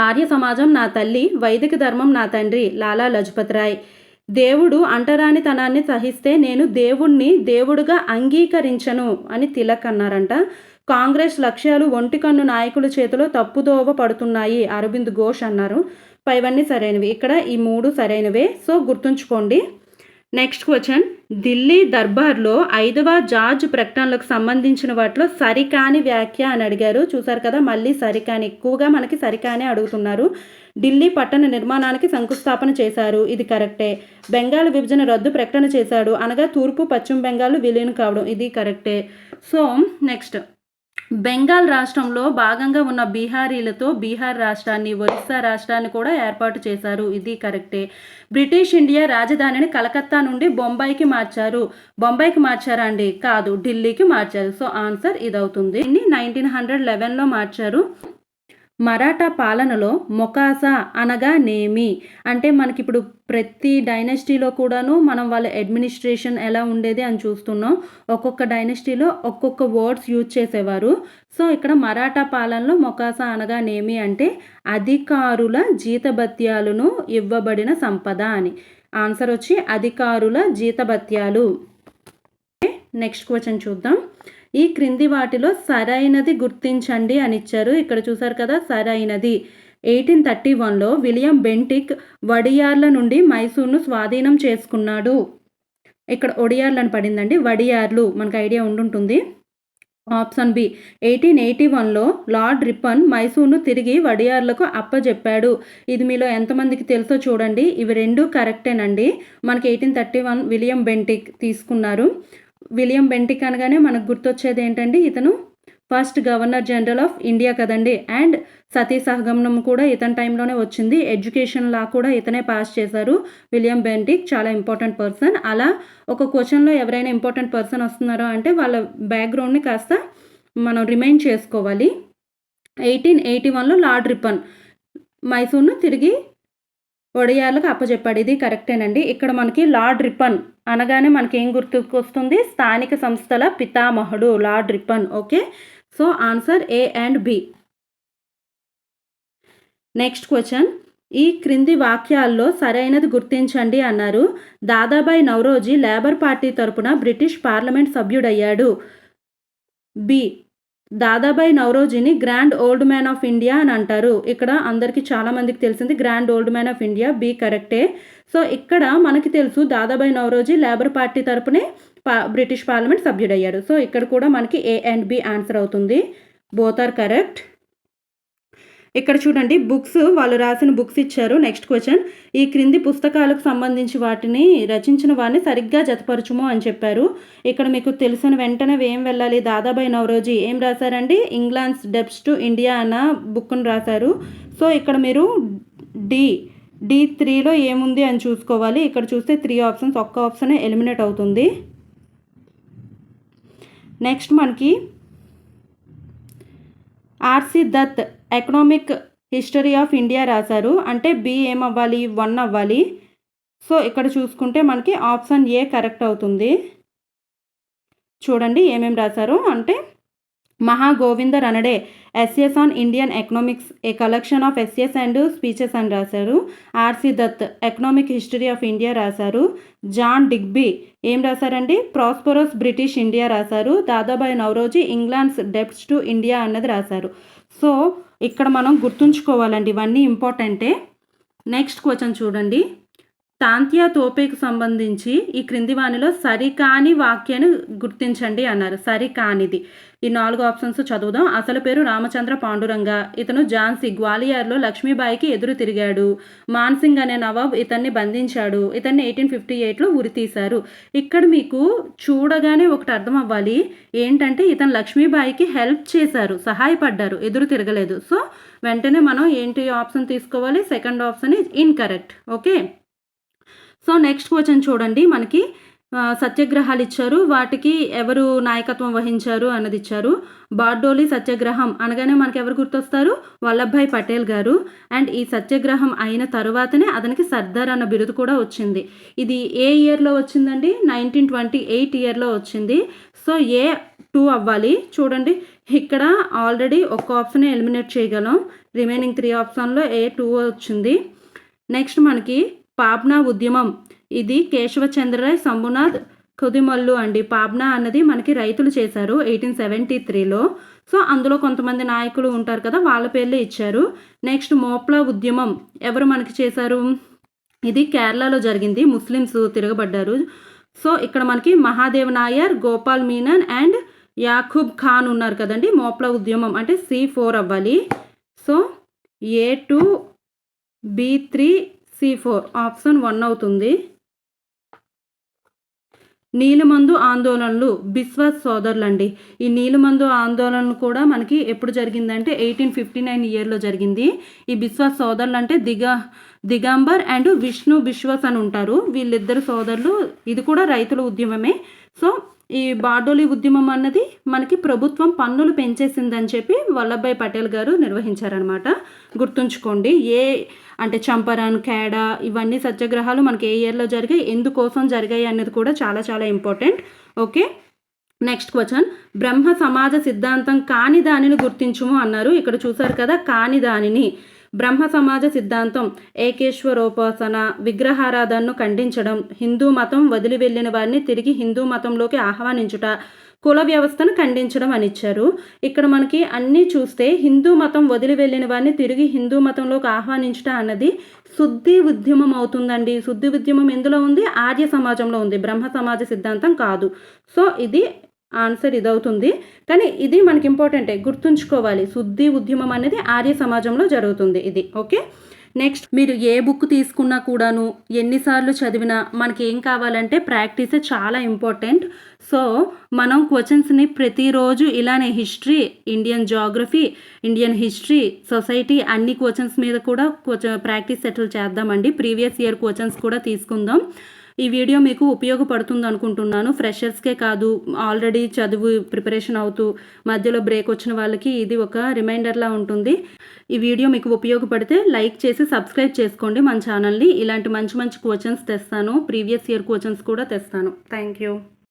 ఆర్య సమాజం నా తల్లి, వైదిక ధర్మం నా తండ్రి లాలా లజపత్ రాయ్. దేవుడు అంటరానితనాన్ని సహిస్తే నేను దేవుణ్ణి దేవుడుగా అంగీకరించను అని తిలక్ అన్నారంట. కాంగ్రెస్ లక్ష్యాలు ఒంటికన్ను నాయకుల చేతిలో తప్పుదోవ పడుతున్నాయి అరవింద్ ఘోష్ అన్నారు. పైవన్నీ సరైనవి. ఇక్కడ ఈ 3 సరైనవే. సో గుర్తుంచుకోండి. నెక్స్ట్ క్వశ్చన్, ఢిల్లీ దర్బార్లో 5వ జార్జ్ ప్రకటనలకు సంబంధించిన వాటిలో సరికాని వ్యాఖ్య అని అడిగారు. చూసారు కదా, మళ్ళీ సరికాని, ఎక్కువగా మనకి సరికానే అడుగుతున్నారు. ఢిల్లీ పట్టణ నిర్మాణానికి శంకుస్థాపన చేశారు, ఇది కరెక్టే. బెంగాల్ విభజన రద్దు ప్రకటన చేశాడు, అనగా తూర్పు పశ్చిమ బెంగాల్ విలీనం కావడం, ఇది కరెక్టే. సో నెక్స్ట్, బెంగాల్ రాష్ట్రంలో భాగంగా ఉన్న బీహారీలతో బీహార్ రాష్ట్రాన్ని, ఒరిస్సా రాష్ట్రాన్ని కూడా ఏర్పాటు చేశారు, ఇది కరెక్టే. బ్రిటిష్ ఇండియా రాజధానిని కలకత్తా నుండి బొంబాయికి మార్చారు. బొంబాయికి మార్చారా అండి? కాదు, ఢిల్లీకి మార్చారు. సో ఆన్సర్ ఇది అవుతుంది. 1911లో మార్చారు. మరాఠా పాలనలో మొకాసా అనగా నేమి అంటే మనకి ఇప్పుడు ప్రతి డైనస్టీలో కూడాను మనం వాళ్ళ అడ్మినిస్ట్రేషన్ ఎలా ఉండేది అని చూస్తున్నాం. ఒక్కొక్క డైనస్టీలో ఒక్కొక్క వర్డ్స్ యూజ్ చేసేవారు. సో ఇక్కడ మరాఠా పాలనలో మొకాసా అనగా నేమి అంటే అధికారుల జీతభత్యాలను ఇవ్వబడిన సంపద అని. ఆన్సర్ వచ్చి అధికారుల జీతభత్యాలు. నెక్స్ట్ క్వశ్చన్ చూద్దాం. ఈ క్రింది వాటిలో సరైనది గుర్తించండి అని ఇచ్చారు. ఇక్కడ చూసారు కదా, సరైనది 1831లో విలియం బెంటిక్ వడియార్ల నుండి మైసూర్ను స్వాధీనం చేసుకున్నాడు. ఇక్కడ ఒడియార్లు అని పడిందండి, వడియార్లు మనకు ఐడియా ఉండుంటుంది. ఆప్షన్ బి 1881లో లార్డ్ రిప్పన్ మైసూర్ను తిరిగి వడియార్లకు అప్పజెప్పాడు. ఇది మీలో ఎంతమందికి తెలుసో చూడండి. ఇవి 2 కరెక్టేనండి. మనకి 1831 విలియం బెంటిక్ తీసుకున్నారు. విలియం బెంటిక్ అనగానే మనకు గుర్తొచ్చేది ఏంటండి, ఇతను first governor general of India కదండి. అండ్ సతీ సహగమనం కూడా ఇతని టైంలోనే వచ్చింది. ఎడ్యుకేషన్ లా కూడా ఇతనే పాస్ చేశారు. విలియం బెంటిక్ చాలా ఇంపార్టెంట్ పర్సన్. అలా ఒక క్వశ్చన్లో ఎవరైనా ఇంపార్టెంట్ పర్సన్ వస్తున్నారో అంటే వాళ్ళ బ్యాక్గ్రౌండ్ని కాస్త మనం రిమైండ్ చేసుకోవాలి. 1881లో లార్డ్ రిప్పన్ మైసూర్ను తిరిగి ఒడియార్లకు అప్పచెప్పాడు, ఇది కరెక్టేనండి. ఇక్కడ మనకి లార్డ్ రిప్పన్ అనగానే మనకి ఏం గుర్తుకొస్తుంది? స్థానిక సంస్థల పితామహుడు Lord Ripon. Okay, so answer A and B. Next question, ఈ క్రింది వాక్యాల్లో సరైనది గుర్తించండి అన్నారు. దాదాబాయి నౌరోజీ లేబర్ పార్టీ తరపున బ్రిటిష్ పార్లమెంట్ సభ్యుడయ్యాడు. బి, దాదాబాయి నౌరోజీని Grand Old Man of India అని అంటారు. ఇక్కడ అందరికీ చాలామందికి తెలిసింది Grand Old Man of India, B కరెక్టే. సో ఇక్కడ మనకి తెలుసు దాదాబాయి నౌరోజీ లేబర్ పార్టీ తరపునే బ్రిటిష్ పార్లమెంట్ సభ్యుడయ్యాడు. సో ఇక్కడ కూడా మనకి ఏ అండ్ బి ఆన్సర్ అవుతుంది. Both are correct. ఇక్కడ చూడండి, బుక్స్ వాళ్ళు రాసిన బుక్స్ ఇచ్చారు. నెక్స్ట్ క్వశ్చన్, ఈ క్రింది పుస్తకాలకు సంబంధించి వాటిని రచించిన వారిని సరిగ్గా జతపరచుము అని చెప్పారు. ఇక్కడ మీకు తెలిసిన వెంటనే ఏం వెళ్ళాలి? దాదాబాయి నౌరోజీ ఏం రాశారండి? ఇంగ్లాండ్స్ డెప్ట్స్ టు ఇండియా అన్న బుక్ను రాశారు. సో ఇక్కడ మీరు D3లో ఏముంది అని చూసుకోవాలి. ఇక్కడ చూస్తే 3 ఆప్షన్స్, ఒక్క ఆప్షనే ఎలిమినేట్ అవుతుంది. నెక్స్ట్ మనకి RC Dutt economic history of India రాశారు. అంటే బి ఏమవ్వాలి? 1 అవ్వాలి. సో ఇక్కడ చూసుకుంటే మనకి ఆప్షన్ ఏ కరెక్ట్ అవుతుంది. చూడండి ఏమేమి రాశారు అంటే Mahagovind Ranade essays on Indian economics, a collection of essays and speeches అని రాశారు. R C Dutt economic history of India రాశారు. జాన్ డిగ్బీ ఏం రాశారండి? ప్రాస్పరస్ బ్రిటిష్ ఇండియా రాశారు. Dadabhai Naoroji England's debts to India అన్నది రాశారు. సో ఇక్కడ మనం గుర్తుంచుకోవాలండి, ఇవన్నీ ఇంపార్టెంటే. నెక్స్ట్ క్వశ్చన్ చూడండి, తాంత్యా తోపేకు సంబంధించి ఈ క్రింది వానిలో సరికాని వాక్యాన్ని గుర్తించండి అన్నారు. సరికానిది ఈ 4 ఆప్షన్స్ చదువుదాం. అసలు పేరు రామచంద్ర పాండురంగ, ఇతను ఝాన్సీ గ్వాలియర్లో లక్ష్మీబాయికి ఎదురు తిరిగాడు. మాన్సింగ్ అనే నవాబ్ ఇతన్ని బంధించాడు. ఇతన్ని 1858లో ఉరితీశారు. ఇక్కడ మీకు చూడగానే ఒకటి అర్థం అవ్వాలి ఏంటంటే ఇతను లక్ష్మీబాయికి హెల్ప్ చేశారు, సహాయపడ్డారు, ఎదురు తిరగలేదు. సో వెంటనే మనం ఏంటి ఆప్షన్ తీసుకోవాలి? Second option is incorrect. Okay, so next question చూడండి, మనకి సత్యాగ్రహాలు ఇచ్చారు. వాటికి ఎవరు నాయకత్వం వహించారు అన్నది ఇచ్చారు. బార్డోలి సత్యాగ్రహం అనగానే మనకు ఎవరు గుర్తొస్తారు? వల్లభాయ్ పటేల్ గారు. అండ్ ఈ సత్యాగ్రహం అయిన తరువాతనే అతనికి సర్దార్ అన్న బిరుదు కూడా వచ్చింది. ఇది ఏ ఇయర్‌లో వచ్చిందండి? 1928 ఇయర్‌లో వచ్చింది. సో, A2 అవ్వాలి. చూడండి ఇక్కడ ఆల్రెడీ ఒక ఆప్షనే ఎలిమినేట్ చేయగలం. రిమైనింగ్ 3 ఆప్షన్‌లో A2 వచ్చింది. నెక్స్ట్ మనకి పాబ్నా ఉద్యమం. ఇది కేశవచంద్రరాయ్, శంభునాథ్ కొదిమల్లు అండి. పాబ్నా అన్నది మనకి రైతులు చేశారు 1873లో. సో, అందులో కొంతమంది నాయకులు ఉంటారు కదా, వాళ్ళ పేర్లే ఇచ్చారు. నెక్స్ట్ మోప్లా ఉద్యమం ఎవరు మనకి చేశారు? ఇది కేరళలో జరిగింది. ముస్లిమ్స్ తిరగబడ్డారు. సో, ఇక్కడ మనకి మహాదేవ్ నాయర్, గోపాల్ మీనన్ అండ్ యాకూబ్ ఖాన్ ఉన్నారు కదండి. మోప్లా ఉద్యమం అంటే C4 అవ్వాలి. So, A2, B3, C4 option 1 అవుతుంది. నీలిమందు ఆందోళనలు బిస్వాస్ సోదరులండి. ఈ నీలిమందు ఆందోళనలు కూడా మనకి ఎప్పుడు జరిగిందంటే 1859 ఇయర్‌లో జరిగింది. ఈ బిస్వాస్ సోదరులు అంటే దిగంబర్ అండ్ విష్ణు బిశ్వాస్ అని ఉంటారు. వీళ్ళిద్దరు సోదరులు. ఇది కూడా రైతుల ఉద్యమమే. సో, ఈ బార్డోలి ఉద్యమం అన్నది మనకి ప్రభుత్వం పన్నులు పెంచేసిందని చెప్పి వల్లభాయ్ పటేల్ గారు నిర్వహించారనమాట. గుర్తుంచుకోండి. అంటే చంపారన్, ఖేడా ఇవన్నీ సత్యాగ్రహాలు మనకి ఏ ఇయర్‌లో జరిగాయి, ఎందుకోసం జరిగాయి అనేది కూడా చాలా చాలా important. Okay. Next question. Brahmo Samaj సిద్ధాంతం కాని దానిని గుర్తించుము అన్నారు. ఇక్కడ చూసారు కదా, కాని దానిని. బ్రహ్మ సమాజ సిద్ధాంతం ఏకేశ్వరోపాసన, విగ్రహారాధనను ఖండించడం, హిందూ మతం వదిలి వెళ్ళిన వారిని తిరిగి హిందూ మతంలోకి ఆహ్వానించుట, కుల వ్యవస్థను ఖండించడం అని ఇచ్చారు. ఇక్కడ మనకి అన్నీ చూస్తే హిందూ మతం వదిలి వెళ్ళిన వారిని తిరిగి హిందూ మతంలోకి ఆహ్వానించుట అన్నది శుద్ధి ఉద్యమం అవుతుందండి. శుద్ధి ఉద్యమం ఎందులో ఉంది? ఆర్య సమాజంలో ఉంది. బ్రహ్మ సమాజ సిద్ధాంతం కాదు. సో, ఇది ఆన్సర్ ఇదవుతుంది. కానీ ఇది మనకి ఇంపార్టెంటే, గుర్తుంచుకోవాలి. శుద్ధి ఉద్యమం అనేది ఆర్య సమాజంలో జరుగుతుంది ఇది. ఓకే. నెక్స్ట్, మీరు ఏ బుక్ తీసుకున్నా కూడాను ఎన్నిసార్లు చదివినా మనకి ఏం కావాలంటే ప్రాక్టీసే చాలా ఇంపార్టెంట్. సో, మనం క్వశ్చన్స్ని ప్రతిరోజు ఇలానే history, Indian geography, Indian history, society అన్ని క్వశ్చన్స్ మీద కూడా ప్రాక్టీస్ సెటిల్ చేద్దామండి. ప్రీవియస్ ఇయర్ క్వశ్చన్స్ కూడా తీసుకుందాం. ఈ వీడియో మీకు ఉపయోగపడుతుంది అనుకుంటున్నాను. ఫ్రెషర్స్కే కాదు, ఆల్రెడీ చదువు ప్రిపరేషన్ అవుతూ మధ్యలో బ్రేక్ వచ్చిన వాళ్ళకి ఇది ఒక రిమైండర్లా ఉంటుంది. ఈ వీడియో మీకు ఉపయోగపడితే లైక్ చేసి సబ్స్క్రైబ్ చేసుకోండి మన ఛానల్ని. ఇలాంటి మంచి మంచి క్వశ్చన్స్ తెస్తాను. ప్రీవియస్ ఇయర్ క్వశ్చన్స్ కూడా తెస్తాను. Thank you.